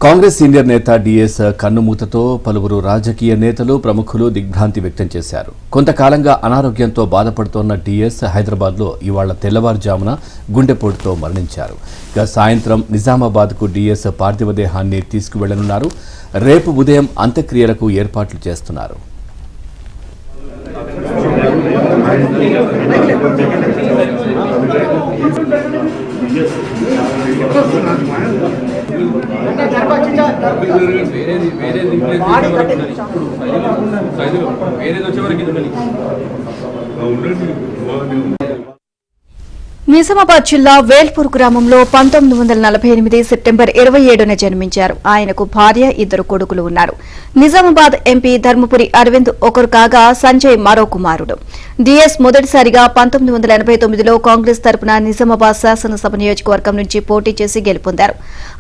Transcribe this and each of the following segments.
Congress senior నేత DS కన్నుమూతతో పలువురు రాజకీయ నేతలు ప్రముఖులు దిగ్భ్రాంతి వ్యక్తం చేశారు. కొంతకాలంగా అనారోగ్యంతో బాధపడుతోన్న డిఎస్ హైదరాబాద్లో ఇవాళ తెల్లవారుజామున గుండెపోటుతో మరణించారు. ఇక సాయంత్రం నిజామాబాద్కు డిఎస్ పార్థివ దేహాన్ని తీసుకువెళ్లనున్నారు. రేపు ఉదయం అంత్యక్రియలకు ఏర్పాట్లు చేస్తున్నారు. నిజామాబాద్ జిల్లా వేల్పూర్ గ్రామంలో 1948 సెప్టెంబర్ 27న జన్మించారు. ఆయనకు భార్య, 2 కొడుకులు ఉన్నారు. నిజామాబాద్ ఎంపీ ధర్మపురి అరవింద్ ఒకరు కాగా సంజయ్ మరో కుమారుడు. డిఎస్ మొదటిసారిగా 1989లో కాంగ్రెస్ తరపున నిజామాబాద్ శాసనసభ నియోజకవర్గం నుంచి పోటీ చేసి గెలుపొందారు.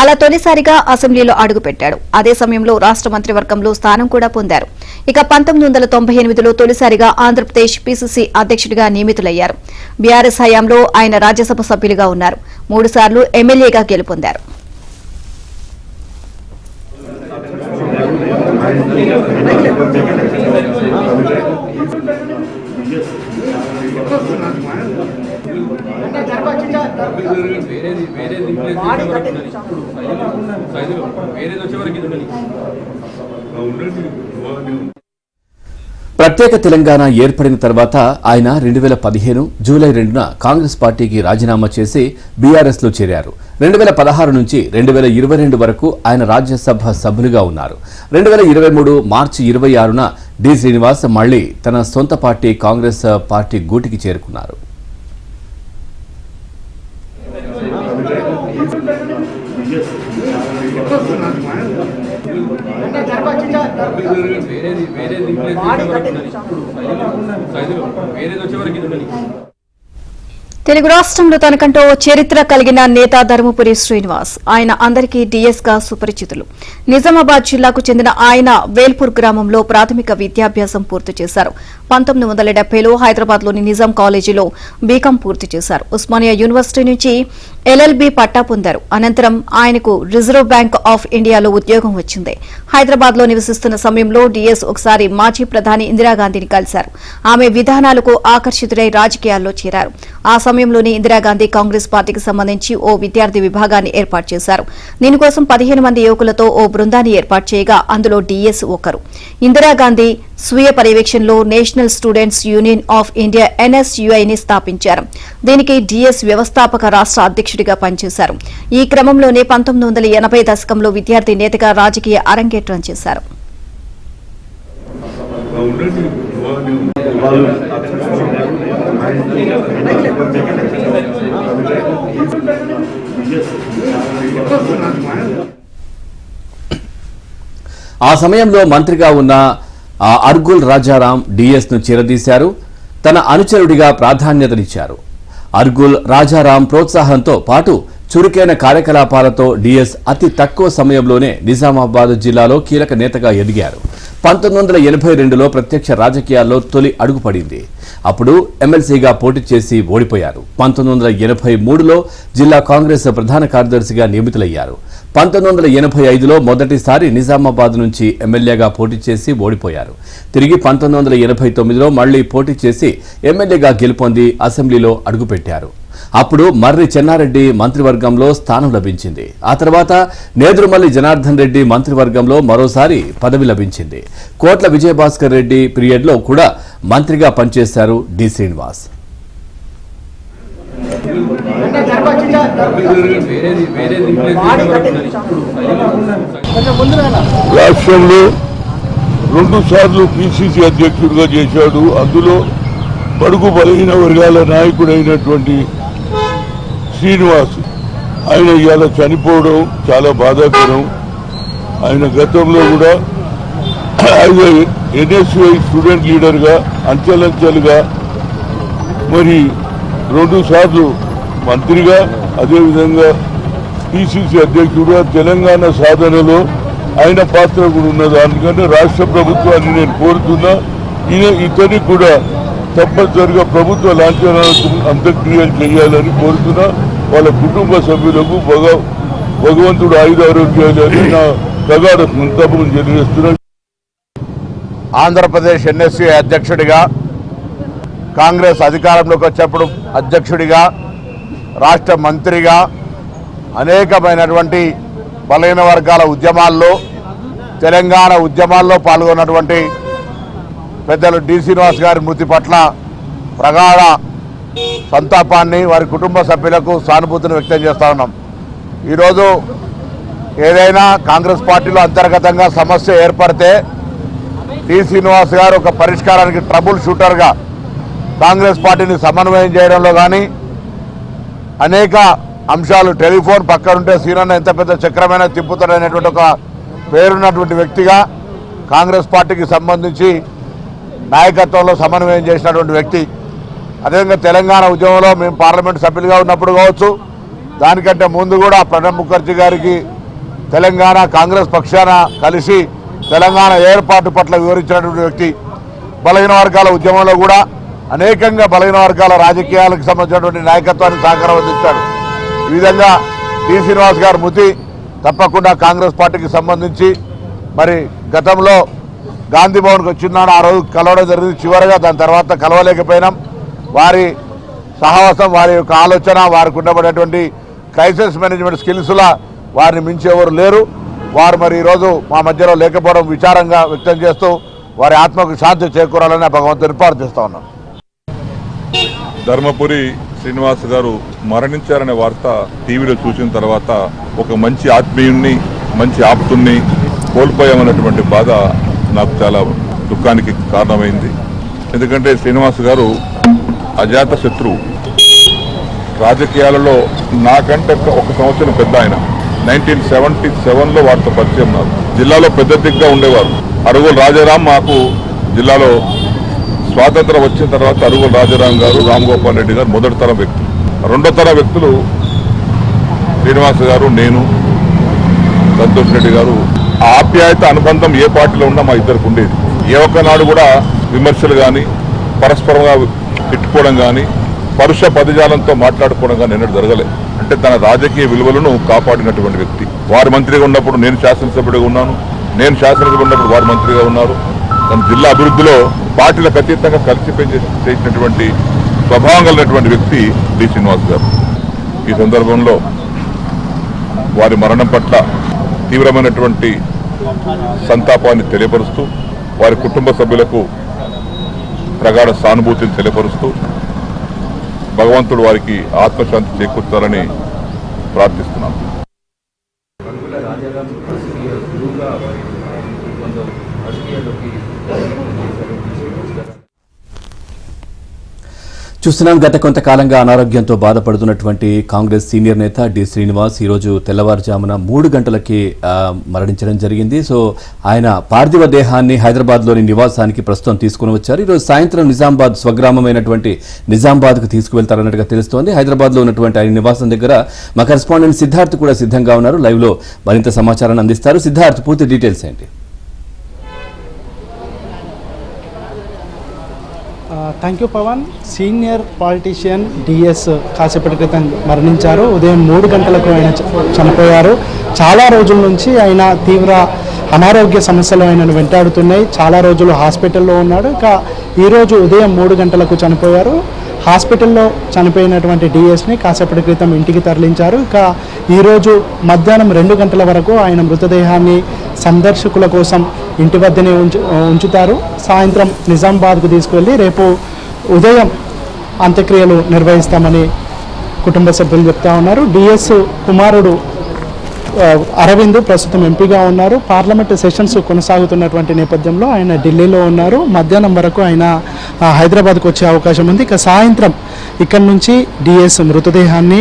అలా తొలిసారిగా అసెంబ్లీలో అడుగుపెట్టాడు. అదే సమయంలో రాష్ట మంత్రివర్గంలో స్థానం కూడా పొందారు. ఇక 1998లో తొలిసారిగా ఆంధ్రప్రదేశ్ పీసీసీ అధ్యక్షుడిగా నియమితులయ్యారు. బీఆర్ఎస్ హయాంలో ఆయన రాజ్యసభ సభ్యులుగా ఉన్నారు. 3 సార్లు ఎమ్మెల్యేగా గెలుపొందారు. ప్రత్యేక తెలంగాణ ఏర్పడిన తర్వాత ఆయన 2015 జూలై 2న కాంగ్రెస్ పార్టీకి రాజీనామా చేసి బీఆర్ఎస్లో చేరారు. 2016 నుంచి 2022 వరకు ఆయన రాజ్యసభ సభ్యులుగా ఉన్నారు. 2023 మార్చి 26న డి శ్రీనివాస్ మళ్లీ తన సొంత పార్టీ కాంగ్రెస్ పార్టీ గూటికి చేరుకున్నారు. తెలుగు రాష్ట్రంలో తనకంటూ ఓ చరిత్ర కలిగిన నేత ధర్మపురి శ్రీనివాస్. ఆయన అందరికీ డిఎస్ గా సుపరిచితులు. నిజామాబాద్ జిల్లాకు చెందిన ఆయన వేల్పూర్ గ్రామంలో ప్రాథమిక విద్యాభ్యాసం పూర్తి చేశారు. 1970లో హైదరాబాద్లోని నిజాం కాలేజీలో బీకాం పూర్తి చేశారు. ఉస్మానియా యూనివర్సిటీ నుంచి ఎల్ఎల్బీ పట్టా పొందారు. అనంతరం ఆయనకు రిజర్వ్ బ్యాంక్ ఆఫ్ ఇండియాలో ఉద్యోగం వచ్చింది. హైదరాబాద్లో నివసిస్తున్న సమయంలో డిఎస్ ఒకసారి మాజీ ప్రధాని ఇందిరాగాంధీని కలిశారు. ఆమె విధానాలకు ఆకర్షితుడై రాజకీయాల్లో చేరారు. ఆ సమయంలోనే ఇందిరాగాంధీ కాంగ్రెస్ పార్టీకి సంబంధించి ఓ విద్యార్థి విభాగాన్ని ఏర్పాటు చేశారు. దీనికోసం 15 మంది యువకులతో ఓ బృందాన్ని ఏర్పాటు చేయగా అందులో డిఎస్ ఒకరు. ఇందిరాగాంధీ స్వీయ పర్యవేక్షణలో national students union of India ఎన్ఎస్యుఐని స్థాపించారు. దీనికి డిఎస్ వ్యవస్థాపక రాష్ట్ర అధ్యక్షుడిగా పనిచేశారు. ఈ క్రమంలోనే 1980 దశకంలో విద్యార్థి నేతగా రాజకీయ అరంగేట్రం చేశారు. ఆ సమయంలో మంత్రిగా ఉన్న అర్గుల్ రాజారాం డిఎస్ ను చేరదీశారు. తన అనుచరుడిగా ప్రాధాన్యతనిచ్చారు. అర్గుల్ రాజారాం ప్రోత్సాహంతో పాటు చురుకైన కార్యకలాపాలతో డిఎస్ అతి తక్కువ సమయంలోనే నిజామాబాద్ జిల్లాలో కీలక నేతగా ఎదిగారు. 1982లో ప్రత్యక్ష రాజకీయాల్లో తొలి అడుగుపడింది. అప్పుడు ఎమ్మెల్సీగా పోటీ చేసి ఓడిపోయారు. 1983లో జిల్లా కాంగ్రెస్ ప్రధాన కార్యదర్శిగా నియమితులయ్యారు. 1985లో మొదటిసారి నిజామాబాద్ నుంచి ఎమ్మెల్యేగా పోటీ చేసి ఓడిపోయారు. తిరిగి 1989లో మళ్లీ పోటీ చేసి ఎమ్మెల్యేగా గెలుపొంది అసెంబ్లీలో అడుగుపెట్టారు. అప్పుడు మర్రి చెన్నారెడ్డి మంత్రివర్గంలో స్థానం లభించింది. ఆ తర్వాత నేదురుమల్లి జనార్దన్ రెడ్డి మంత్రివర్గంలో మరోసారి పదవి లభించింది. కోట్ల విజయభాస్కర్ రెడ్డి పీరియడ్లో కూడా మంత్రిగా పనిచేశారు డి శ్రీనివాస్. రాష్ట్రంలో 2 సార్లు పిసిసి అధ్యక్షుడిగా చేశాడు. అందులో బడుగు బలహీన వర్గాల నాయకుడైనటువంటి శ్రీనివాస్ ఆయన ఇవాళ చనిపోవడం చాలా బాధాకరం. ఆయన గతంలో కూడా ఎన్ఎస్యుఐ స్టూడెంట్ లీడర్గా అంచెలంచెలుగా మరి 2 సార్లు మంత్రిగా అదేవిధంగా పిసిసి అధ్యక్షుడుగా తెలంగాణ సాధనలో ఆయన పాత్ర కూడా ఉన్నది. అందుకని రాష్ట్ర ప్రభుత్వాన్ని నేను కోరుతున్నా ఇతనికి కూడా తప్పనిసరిగా ప్రభుత్వ లాంఛనాలకు అంత్యక్రియలు చేయాలని కోరుతున్నా. వాళ్ళ కుటుంబ సభ్యులకు భగవంతుడు ఆయుధారోగ్యాలు నా ప్రగాఢ సంతాపం తెలియజేస్తున్నాను. ఆంధ్రప్రదేశ్ ఎన్ఎస్సీ అధ్యక్షుడిగా, కాంగ్రెస్ అధికారంలోకి వచ్చేప్పుడు అధ్యక్షుడిగా, రాష్ట్ర మంత్రిగా అనేకమైనటువంటి బలహీన వర్గాల ఉద్యమాల్లో, తెలంగాణ ఉద్యమాల్లో పాల్గొన్నటువంటి పెద్దలు డి శ్రీనివాస్ గారి మృతి పట్ల ప్రగాఢ సంతాపాన్ని, వారి కుటుంబ సభ్యులకు సానుభూతిని వ్యక్తం చేస్తా ఉన్నాం. ఈరోజు ఏదైనా కాంగ్రెస్ పార్టీలో అంతర్గతంగా సమస్య ఏర్పడితే డి శ్రీనివాస్ గారు ఒక పరిష్కారానికి ట్రబుల్ షూటర్గా కాంగ్రెస్ పార్టీని సమన్వయం చేయడంలో కానీ, అనేక అంశాలు టెలిఫోన్ పక్కనుంటే సీనన్న ఎంత పెద్ద చక్రమైన తిప్పుతాడనేటువంటి ఒక పేరున్నటువంటి వ్యక్తిగా కాంగ్రెస్ పార్టీకి సంబంధించి నాయకత్వంలో సమన్వయం చేసినటువంటి వ్యక్తి. అదేవిధంగా తెలంగాణ ఉద్యమంలో మేము పార్లమెంట్ సభ్యులుగా ఉన్నప్పుడు కావచ్చు, దానికంటే ముందు కూడా ప్రణబ్ ముఖర్జీ గారికి తెలంగాణ కాంగ్రెస్ పక్షాన కలిసి తెలంగాణ ఏర్పాటు పట్ల వివరించినటువంటి వ్యక్తి. బలహీన వర్గాల ఉద్యమంలో కూడా అనేకంగా బలహీన వర్గాల రాజకీయాలకు సంబంధించినటువంటి నాయకత్వానికి సహకారం అందించాడు. ఈ విధంగా డి శ్రీనివాస్ గారి మృతి తప్పకుండా కాంగ్రెస్ పార్టీకి సంబంధించి మరి గతంలో గాంధీ భవన్కి వచ్చినాడు, ఆ రోజు కలవడం జరిగింది. చివరిగా దాని తర్వాత కలవలేకపోయినాం. వారి సహవాసం, వారి యొక్క ఆలోచన, వారికి ఉండబడేటువంటి క్రైసిస్ మేనేజ్మెంట్ స్కిల్స్లా వారిని మించి ఎవరు లేరు. వారు మరి ఈరోజు మా మధ్యలో లేకపోవడం విచారంగా వ్యక్తం చేస్తూ వారి ఆత్మకు శాంతి చేకూరాలని భగవంతుని ప్రార్థిస్తా ఉన్నాం. ధర్మపురి శ్రీనివాస్ గారు మరణించారనే వార్త టీవీలో చూసిన తర్వాత ఒక మంచి ఆత్మీయుణ్ణి, మంచి ఆప్తుణ్ణి కోల్పోయామన్నటువంటి బాధ నాకు చాలా దుఃఖానికి కారణమైంది. ఎందుకంటే శ్రీనివాస్ గారు అజాత శత్రువు. రాజకీయాలలో నాకంటే ఒక సంవత్సరం పెద్ద ఆయన. 1977లో వారితో పరిచయం నాకు. జిల్లాలో పెద్ద దిగ్గా ఉండేవారు. అరుగుల రాజారాం మాకు జిల్లాలో స్వాతంత్రం వచ్చిన తర్వాత అరుగుల రాజారాం గారు, రామ్ గోపాల్ రెడ్డి గారు మొదటి తరం వ్యక్తులు. రెండో తరం వ్యక్తులు శ్రీనివాస్ గారు, నేను, సంతోష్ రెడ్డి గారు. ఆ ఆప్యాయత అనుబంధం ఏ పార్టీలో ఉన్నా మా ఇద్దరికి ఉండేది. ఏ ఒక్కనాడు కూడా విమర్శలు కానీ, పరస్పరంగా తిట్టుకోవడం కానీ, పరుష పదజాలంతో మాట్లాడుకోవడం కానీ ఎన్నడూ జరగలేదు. అంటే తన రాజకీయ విలువలను కాపాడినటువంటి వ్యక్తి. వారు మంత్రిగా ఉన్నప్పుడు నేను శాసనసభ్యుడిగా ఉన్నాను, నేను శాసనసభ్యుడు ఉన్నప్పుడు వారు మంత్రిగా ఉన్నారు. తన జిల్లా అభివృద్ధిలో పార్టీలకు అతీతంగా కలిసి చేసినటువంటి స్వభావం కలిగినటువంటి వ్యక్తి డి శ్రీనివాస్ గారు. ఈ సందర్భంలో వారి మరణం పట్ల తీవ్రమైనటువంటి సంతాపాన్ని తెలియపరుస్తూ, వారి కుటుంబ సభ్యులకు ప్రగాఢ సానుభూతిని తెలియపరుస్తూ భగవంతుడు వారికి ఆత్మశాంతి చేకూర్చాలని ప్రార్థిస్తున్నాను. చూస్తున్నాం, గత కొంతకాలంగా అనారోగ్యంతో బాధపడుతున్నటువంటి కాంగ్రెస్ సీనియర్ నేత డి శ్రీనివాస్ ఈరోజు తెల్లవారుజామున 3 గంటలకి మరణించడం జరిగింది. సో ఆయన పార్థివ దేహాన్ని హైదరాబాద్లోని నివాసానికి ప్రస్తుతం తీసుకుని వచ్చారు. ఈరోజు సాయంత్రం నిజామాబాద్ స్వగ్రామమైనటువంటి నిజామాబాద్కు తీసుకువెళ్తారన్నట్టుగా తెలుస్తోంది. హైదరాబాద్లో ఉన్నటువంటి ఆయన నివాసం దగ్గర మా కరెస్పాండెంట్ సిద్ధార్థ్ కూడా సిద్ధంగా ఉన్నారు. లైవ్లో మరింత సమాచారాన్ని అందిస్తారు. సిద్ధార్థ్, పూర్తి డీటెయిల్స్ ఏంటి? Thank you Pavan. Senior politician DS కాసేపటి క్రితం మరణించారు. ఉదయం 3 గంటలకు ఆయన చనిపోయారు. చాలా రోజుల నుంచి ఆయన తీవ్ర అనారోగ్య సమస్యలు ఆయనను వెంటాడుతున్నాయి. చాలా రోజులు హాస్పిటల్లో ఉన్నాడు. ఇక ఈరోజు ఉదయం 3 గంటలకు చనిపోయారు. హాస్పిటల్లో చనిపోయినటువంటి డిఎస్ని కాసేపటి క్రితం ఇంటికి తరలించారు. ఇక ఈరోజు మధ్యాహ్నం 2 గంటల వరకు ఆయన మృతదేహాన్ని సందర్శకుల కోసం ఇంటి వద్దనే ఉంచుతారు. సాయంత్రం నిజామాబాద్కు తీసుకువెళ్ళి రేపు ఉదయం అంత్యక్రియలు నిర్వహిస్తామని కుటుంబ సభ్యులు చెప్తా ఉన్నారు. డిఎస్ కుమారుడు అరవింద్ ప్రస్తుతం ఎంపీగా ఉన్నారు. పార్లమెంటు సెషన్స్ కొనసాగుతున్నటువంటి నేపథ్యంలో ఆయన ఢిల్లీలో ఉన్నారు. మధ్యాహ్నం వరకు ఆయన హైదరాబాద్కు వచ్చే అవకాశం ఉంది. ఇక సాయంత్రం ఇక్కడి నుంచి డిఎస్ మృతదేహాన్ని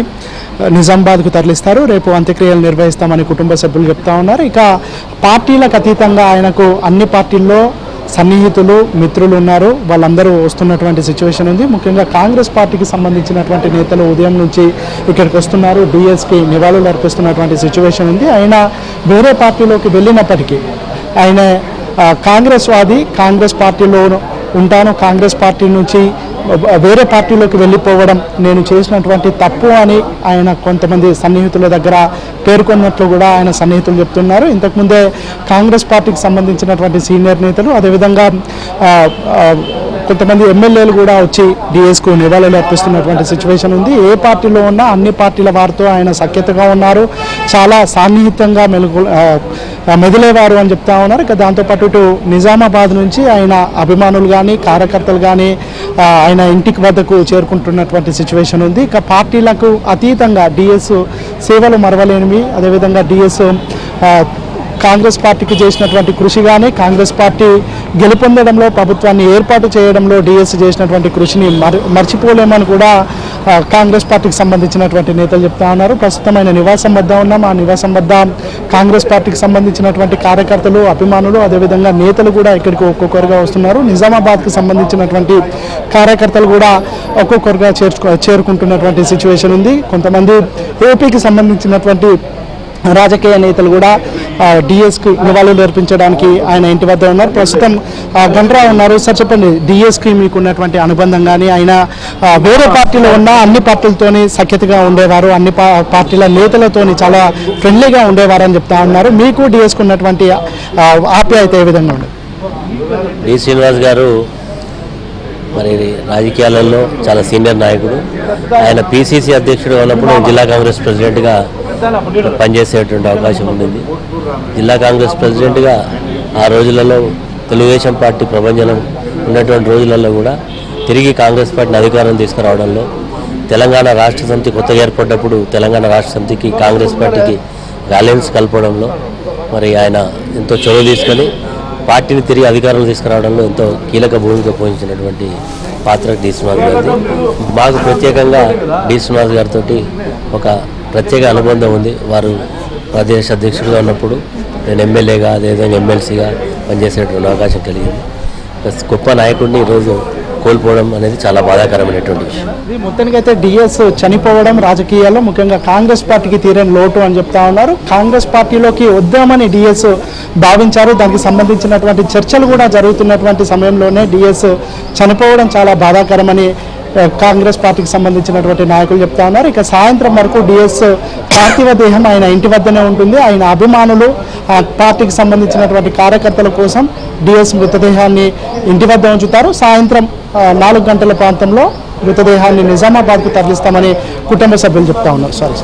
నిజామాబాద్కు తరలిస్తారు. రేపు అంత్యక్రియలు నిర్వహిస్తామని కుటుంబ సభ్యులు చెప్తా ఉన్నారు. ఇక పార్టీలకు అతీతంగా ఆయనకు అన్ని పార్టీల్లో సన్నిహితులు, మిత్రులు ఉన్నారు. వాళ్ళందరూ వస్తున్నటువంటి సిచ్యువేషన్ ఉంది. ముఖ్యంగా కాంగ్రెస్ పార్టీకి సంబంధించినటువంటి నేతలు ఉదయం నుంచి ఇక్కడికి వస్తున్నారు. డిఎస్కి నివాళులు అర్పిస్తున్నటువంటి సిచ్యువేషన్ ఉంది. ఆయన వేరే పార్టీలోకి వెళ్ళినప్పటికీ ఆయన కాంగ్రెస్ వాది, కాంగ్రెస్ పార్టీలో ఉంటాను, కాంగ్రెస్ పార్టీ నుంచి వేరే పార్టీలోకి వెళ్ళిపోవడం నేను చేసినటువంటి తప్పు అని ఆయన కొంతమంది సన్నిహితుల దగ్గర పేర్కొన్నట్లు కూడా ఆయన సన్నిహితులు చెప్తున్నారు. ఇంతకుముందే కాంగ్రెస్ పార్టీకి సంబంధించినటువంటి సీనియర్ నేతలు అదేవిధంగా కొంతమంది ఎమ్మెల్యేలు కూడా వచ్చి డిఎస్కు నివాళులు అర్పిస్తున్నటువంటి సిచ్యువేషన్ ఉంది. ఏ పార్టీలో ఉన్నా అన్ని పార్టీల వారితో ఆయన సఖ్యతగా ఉన్నారు, చాలా సాన్నిహిత్యంగా మెదిలేవారు అని చెప్తా ఉన్నారు. ఇక దాంతోపాటు ఇటు నిజామాబాద్ నుంచి ఆయన అభిమానులు కానీ కార్యకర్తలు కానీ ఆయన ఇంటికి వద్దకు చేరుకుంటున్నటువంటి సిచ్యువేషన్ ఉంది. ఇక పార్టీలకు అతీతంగా డిఎస్ సేవలు మరవలేనివి. అదేవిధంగా డిఎస్ కాంగ్రెస్ పార్టీకి చేసినటువంటి కృషి కానీ కాంగ్రెస్ పార్టీ గెలుపొందడంలో ప్రభుత్వాన్ని ఏర్పాటు చేయడంలో డిఎస్ చేసినటువంటి కృషిని మర్చిపోలేమని కూడా కాంగ్రెస్ పార్టీకి సంబంధించినటువంటి నేతలు చెప్తా ఉన్నారు. ప్రస్తుతం ఆయన నివాసం వద్ద ఉన్నాం. ఆ నివాసం వద్ద కాంగ్రెస్ పార్టీకి సంబంధించినటువంటి కార్యకర్తలు అభిమానులు అదేవిధంగా నేతలు కూడా ఇక్కడికి ఒక్కొక్కరుగా వస్తున్నారు. నిజామాబాద్కి సంబంధించినటువంటి కార్యకర్తలు కూడా ఒక్కొక్కరుగా చేరుకుంటున్నటువంటి సిచ్యువేషన్ ఉంది. కొంతమంది ఏపీకి సంబంధించినటువంటి రాజకీయ నేతలు కూడా డిఎస్కి నివాళులు అర్పించడానికి ఆయన ఇంటి వద్ద ఉన్నారు. ప్రస్తుతం గండ్రా ఉన్నారు. సార్ చెప్పండి, డిఎస్కి మీకు ఉన్నటువంటి అనుబంధం కానీ ఆయన వేరే పార్టీలో ఉన్న అన్ని పార్టీలతోని సఖ్యతగా ఉండేవారు, అన్ని పార్టీల నేతలతోని చాలా ఫ్రెండ్లీగా ఉండేవారు అని చెప్తా ఉన్నారు. మీకు డిఎస్కి ఉన్నటువంటి ఆప్యాయత ఏ విధంగా ఉండదు? డి శ్రీనివాస్ గారు మరి రాజకీయాలలో చాలా సీనియర్ నాయకుడు. ఆయన పిసిసి అధ్యక్షుడు ఉన్నప్పుడు జిల్లా కాంగ్రెస్ ప్రెసిడెంట్గా పనిచేసేటువంటి అవకాశం ఉండింది. జిల్లా కాంగ్రెస్ ప్రెసిడెంట్గా ఆ రోజులలో తెలుగుదేశం పార్టీ ప్రభంజనం ఉన్నటువంటి రోజులలో కూడా తిరిగి కాంగ్రెస్ పార్టీని అధికారం తీసుకురావడంలో, తెలంగాణ రాష్ట్ర సమితి కొత్తగా ఏర్పడ్డప్పుడు తెలంగాణ రాష్ట్ర సమితికి కాంగ్రెస్ పార్టీకి బ్యాలెన్స్ కలపడంలో మరి ఆయన ఎంతో చొరవ తీసుకొని పార్టీని తిరిగి అధికారంలో తీసుకురావడంలో ఎంతో కీలక భూమిక పోషించినటువంటి పాత్ర డి శ్రీనివాస్ గారిది. మాకు ప్రత్యేకంగా డి శ్రీనివాస్ గారితో ఒక ప్రత్యేక అనుబంధం ఉంది. వారు ప్రదేశ్ అధ్యక్షుడిగా ఉన్నప్పుడు నేను ఎమ్మెల్యేగా అదేవిధంగా ఎమ్మెల్సీగా పనిచేసేటువంటి అవకాశం కలిగింది. గొప్ప నాయకుడిని ఈరోజు కోల్పోవడం అనేది చాలా బాధాకరమైనటువంటి విషయం. మొత్తానికి అయితే డిఎస్ చనిపోవడం రాజకీయాల్లో ముఖ్యంగా కాంగ్రెస్ పార్టీకి తీరని లోటు అని చెప్తా ఉన్నారు. కాంగ్రెస్ పార్టీలోకి వద్దామని డిఎస్ భావించారు. దానికి సంబంధించినటువంటి చర్చలు కూడా జరుగుతున్నటువంటి సమయంలోనే డిఎస్ చనిపోవడం చాలా బాధాకరమని కాంగ్రెస్ పార్టీకి సంబంధించినటువంటి నాయకులు చెప్తా ఉన్నారు. ఇక సాయంత్రం వరకు డిఎస్ పార్థివ దేహం ఆయన ఇంటి వద్దనే ఉంటుంది. ఆయన అభిమానులు ఆ పార్టీకి సంబంధించినటువంటి కార్యకర్తల కోసం డిఎస్ మృతదేహాన్ని ఇంటి వద్ద ఉంచుతారు. సాయంత్రం 4 గంటల ప్రాంతంలో మృతదేహాన్ని నిజామాబాద్కు తరలిస్తామని కుటుంబ సభ్యులు చెప్తా ఉన్నారు. సారీ.